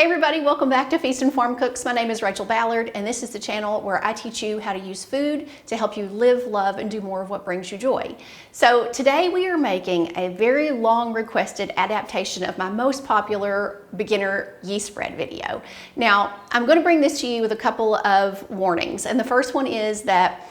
Hey everybody, welcome back to Feast and Farm Cooks. My name is Rachel Ballard, and this is the channel where I teach you how to use food to help you live, love, and do more of what brings you joy. So today we are making a very long requested adaptation of my most popular beginner yeast bread video. Now, I'm going to bring this to you with a couple of warnings, and the first one is that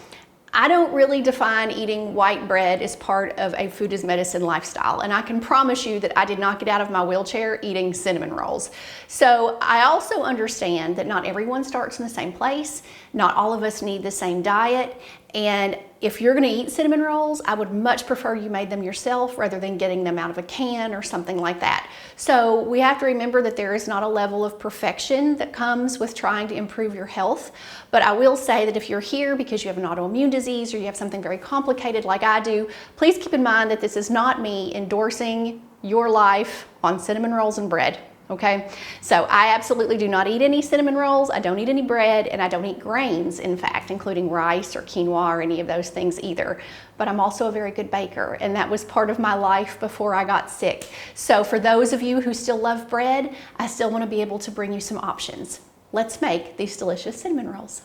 I don't really define eating white bread as part of a food as medicine lifestyle, and I can promise you that I did not get out of my wheelchair eating cinnamon rolls. So I also understand that not everyone starts in the same place, not all of us need the same diet, and if you're going to eat cinnamon rolls, I would much prefer you made them yourself rather than getting them out of a can or something like that. So we have to remember that there is not a level of perfection that comes with trying to improve your health. But I will say that if you're here because you have an autoimmune disease or you have something very complicated like I do, please keep in mind that this is not me endorsing your life on cinnamon rolls and bread. Okay, so I absolutely do not eat any cinnamon rolls, I don't eat any bread, and I don't eat grains, in fact, including rice or quinoa or any of those things either. But I'm also a very good baker, and that was part of my life before I got sick. So for those of you who still love bread, I still want to be able to bring you some options. Let's make these delicious cinnamon rolls.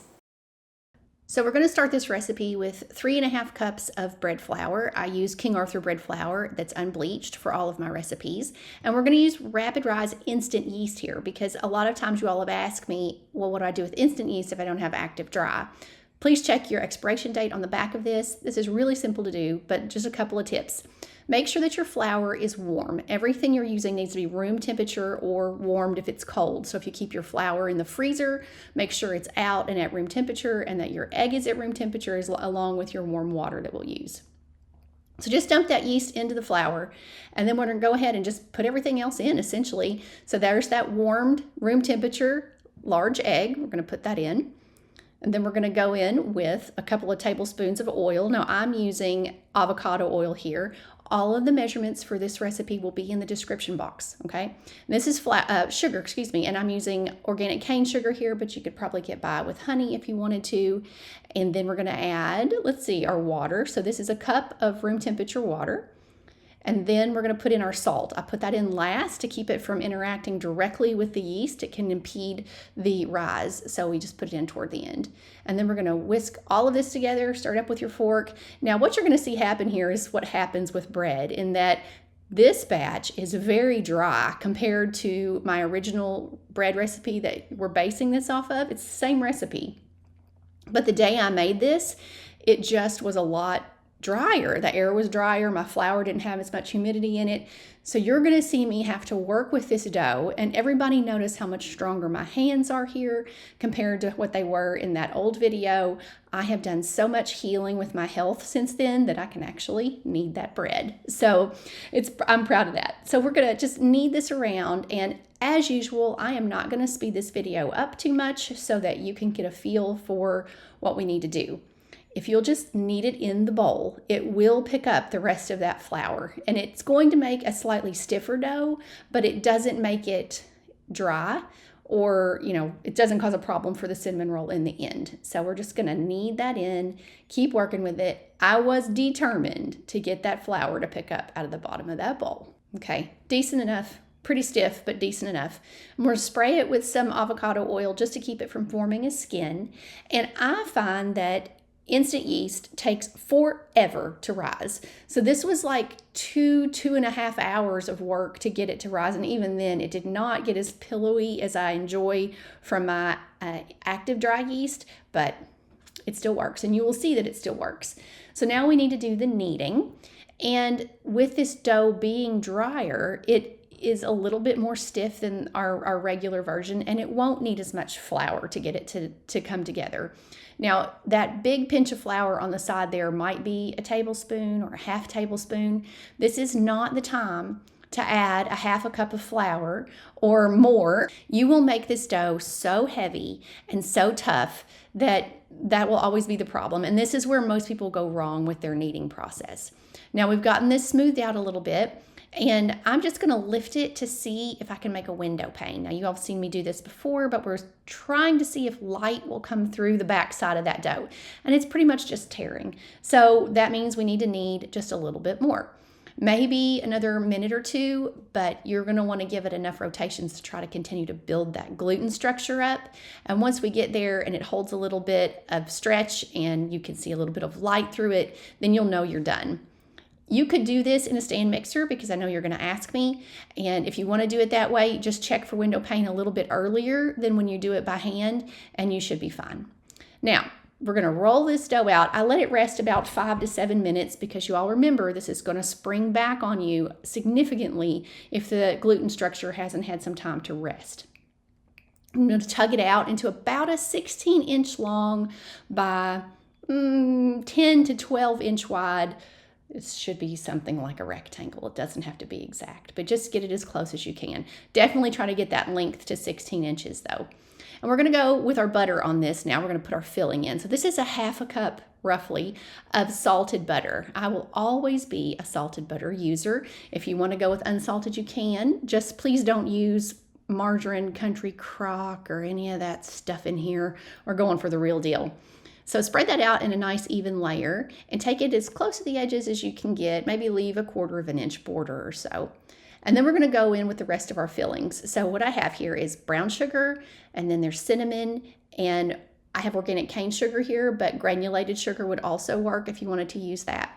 So we're going to start this recipe with 3½ cups of bread flour. I use King Arthur bread flour that's unbleached for all of my recipes. And we're going to use rapid rise instant yeast here because a lot of times you all have asked me, well, what do I do with instant yeast if I don't have active dry? Please check your expiration date on the back of this. This is really simple to do, but just a couple of tips. Make sure that your flour is warm. Everything you're using needs to be room temperature or warmed if it's cold. So if you keep your flour in the freezer, make sure it's out and at room temperature and that your egg is at room temperature along with your warm water that we'll use. So just dump that yeast into the flour, and then we're going to go ahead and just put everything else in essentially. So there's that warmed room temperature large egg. We're going to put that in. And then we're going to go in with a couple of tablespoons of oil. Now I'm using avocado oil here. All of the measurements for this recipe will be in the description box, okay? And this is sugar, and I'm using organic cane sugar here, but you could probably get by with honey if you wanted to. And then we're going to add, our water. So this is a cup of room temperature water. And then we're going to put in our salt. I put that in last to keep it from interacting directly with the yeast. It can impede the rise, so we just put it in toward the end. And then we're going to whisk all of this together, start up with your fork. Now what you're going to see happen here is what happens with bread, in that this batch is very dry compared to my original bread recipe that we're basing this off of. It's the same recipe, but the day I made this, it just was a lot drier. The air was drier. My flour didn't have as much humidity in it. So you're going to see me have to work with this dough, and everybody notice how much stronger my hands are here compared to what they were in that old video. I have done so much healing with my health since then that I can actually knead that bread. So I'm proud of that. So we're going to just knead this around, and as usual, I am not going to speed this video up too much so that you can get a feel for what we need to do. If you'll just knead it in the bowl, it will pick up the rest of that flour, and it's going to make a slightly stiffer dough, but it doesn't make it dry, or it doesn't cause a problem for the cinnamon roll in the end. So we're just going to knead that in, keep working with it. I was determined to get that flour to pick up out of the bottom of that bowl. Okay, decent enough. Pretty stiff, but decent enough. I'm going to spray it with some avocado oil just to keep it from forming a skin. And I find that instant yeast takes forever to rise. So this was like 2.5 hours of work to get it to rise. And even then, it did not get as pillowy as I enjoy from my active dry yeast, but it still works. And you will see that it still works. So now we need to do the kneading. And with this dough being drier, it is a little bit more stiff than our regular version, and it won't need as much flour to get it to come together. Now, that big pinch of flour on the side there might be a tablespoon or a half tablespoon. This is not the time to add a ½ cup of flour or more. You will make this dough so heavy and so tough that will always be the problem. And this is where most people go wrong with their kneading process. Now we've gotten this smoothed out a little bit, and I'm just going to lift it to see if I can make a window pane. Now, you all have seen me do this before, but we're trying to see if light will come through the back side of that dough. And it's pretty much just tearing. So that means we need to knead just a little bit more. maybe another minute or two, but you're going to want to give it enough rotations to try to continue to build that gluten structure up. And once we get there and it holds a little bit of stretch and you can see a little bit of light through it, then you'll know you're done. You could do this in a stand mixer because I know you're going to ask me. And if you want to do it that way, just check for window pane a little bit earlier than when you do it by hand, and you should be fine. Now, we're going to roll this dough out. I let it rest about 5 to 7 minutes because you all remember this is going to spring back on you significantly if the gluten structure hasn't had some time to rest. I'm going to tug it out into about a 16-inch long by 10 to 12-inch wide. It should be something like a rectangle. It doesn't have to be exact, but just get it as close as you can. Definitely try to get that length to 16 inches though. And we're going to go with our butter on this now. We're going to put our filling in. So this is a half a cup roughly of salted butter. I will always be a salted butter user. If you want to go with unsalted, you can. Just please don't use margarine, country crock, or any of that stuff in here. We're going for the real deal. So spread that out in a nice even layer and take it as close to the edges as you can get. Maybe leave a 1/4 of an inch border or so. And then we're going to go in with the rest of our fillings. So what I have here is brown sugar, and then there's cinnamon, and I have organic cane sugar here, but granulated sugar would also work if you wanted to use that.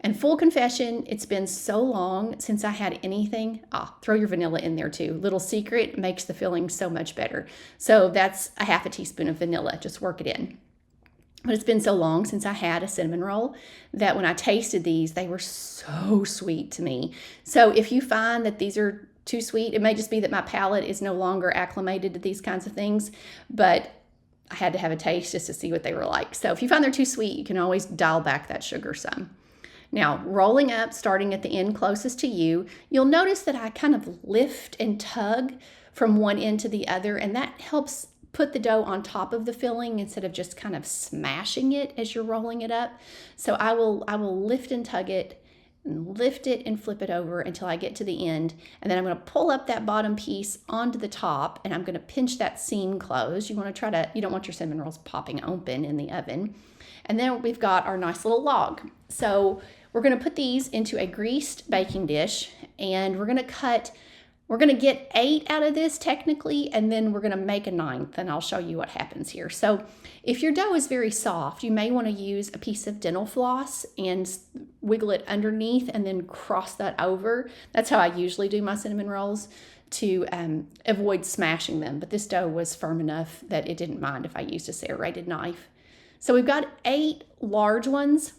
And full confession, it's been so long since I had anything. Throw your vanilla in there too. Little secret, makes the filling so much better. So that's a 1/2 teaspoon of vanilla. Just work it in. But it's been so long since I had a cinnamon roll that when I tasted these, they were so sweet to me. So if you find that these are too sweet, it may just be that my palate is no longer acclimated to these kinds of things, but I had to have a taste just to see what they were like. So if you find they're too sweet, you can always dial back that sugar some. Now, rolling up, starting at the end closest to you, you'll notice that I kind of lift and tug from one end to the other, and that helps put the dough on top of the filling instead of just kind of smashing it as you're rolling it up. So I will lift and tug it, and lift it and flip it over until I get to the end. And then I'm going to pull up that bottom piece onto the top, and I'm going to pinch that seam closed. You don't want your cinnamon rolls popping open in the oven. And then we've got our nice little log. So we're going to put these into a greased baking dish, and we're going to get 8 out of this technically, and then we're going to make a 9th, and I'll show you what happens here. So if your dough is very soft, you may want to use a piece of dental floss and wiggle it underneath and then cross that over. That's how I usually do my cinnamon rolls to avoid smashing them. But this dough was firm enough that it didn't mind if I used a serrated knife. So we've got 8 large ones.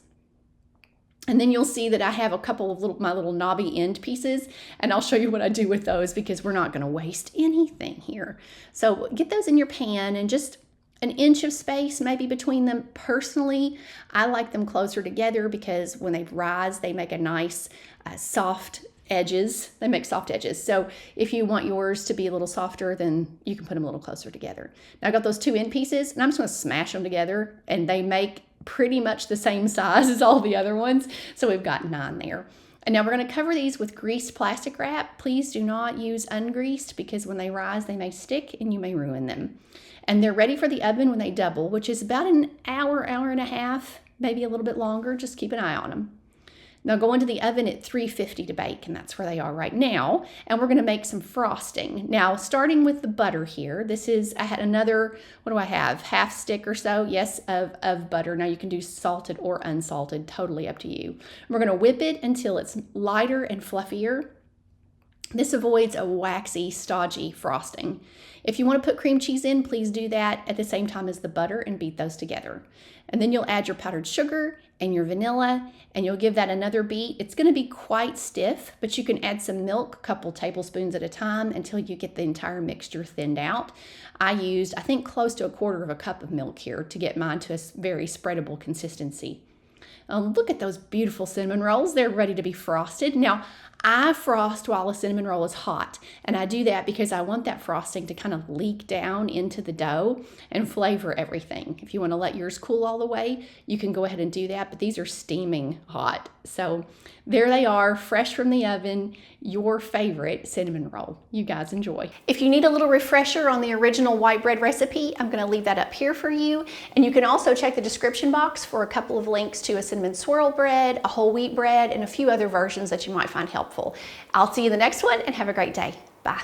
And then you'll see that I have a couple of my little knobby end pieces, and I'll show you what I do with those because we're not going to waste anything here. So get those in your pan and just an inch of space maybe between them. Personally, I like them closer together because when they rise, they make a nice soft edges. They make soft edges. So if you want yours to be a little softer, then you can put them a little closer together. Now I got those 2 end pieces, and I'm just going to smash them together, and they make pretty much the same size as all the other ones. So we've got 9 there. And now we're going to cover these with greased plastic wrap. Please do not use ungreased because when they rise, they may stick and you may ruin them. And they're ready for the oven when they double, which is about an hour, hour and a half, maybe a little bit longer. Just keep an eye on them. Now go into the oven at 350 to bake, and that's where they are right now. And we're going to make some frosting. Now, starting with the butter here, I had another, what do I have? Half stick or so, yes, of butter. Now you can do salted or unsalted, totally up to you. We're going to whip it until it's lighter and fluffier. This avoids a waxy, stodgy frosting. If you want to put cream cheese in, please do that at the same time as the butter and beat those together. And then you'll add your powdered sugar and your vanilla, and you'll give that another beat. It's going to be quite stiff, but you can add some milk, a couple tablespoons at a time, until you get the entire mixture thinned out. I used, I think, close to a 1/4 of a cup of milk here to get mine to a very spreadable consistency. Look at those beautiful cinnamon rolls. They're ready to be frosted. Now, I frost while a cinnamon roll is hot, and I do that because I want that frosting to kind of leak down into the dough and flavor everything. If you want to let yours cool all the way, you can go ahead and do that, but these are steaming hot. So there they are, fresh from the oven, your favorite cinnamon roll. You guys enjoy. If you need a little refresher on the original white bread recipe, I'm going to leave that up here for you. And you can also check the description box for a couple of links to a cinnamon swirl bread, a whole wheat bread, and a few other versions that you might find helpful. I'll see you in the next one, and have a great day. Bye.